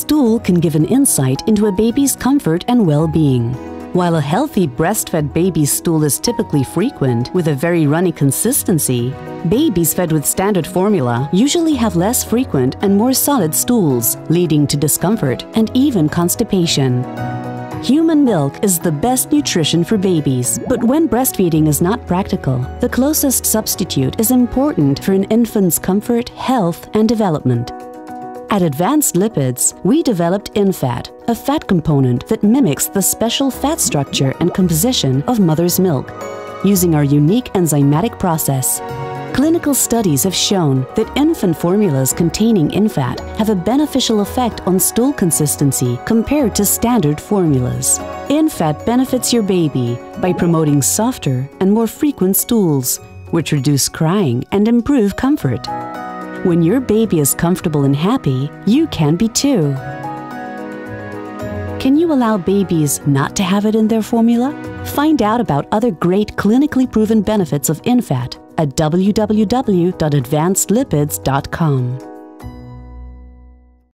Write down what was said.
stool can give an insight into a baby's comfort and well-being. While a healthy breastfed baby's stool is typically frequent with a very runny consistency, babies fed with standard formula usually have less frequent and more solid stools, leading to discomfort and even constipation. Human milk is the best nutrition for babies, but when breastfeeding is not practical, the closest substitute is important for an infant's comfort, health, and development. At Advanced Lipids, we developed InFat, a fat component that mimics the special fat structure and composition of mother's milk, using our unique enzymatic process. Clinical studies have shown that infant formulas containing InFat have a beneficial effect on stool consistency compared to standard formulas. InFat benefits your baby by promoting softer and more frequent stools, which reduce crying and improve comfort. When your baby is comfortable and happy, you can be too. Can you allow babies not to have it in their formula? Find out about other great clinically proven benefits of InFat at www.advancedlipids.com.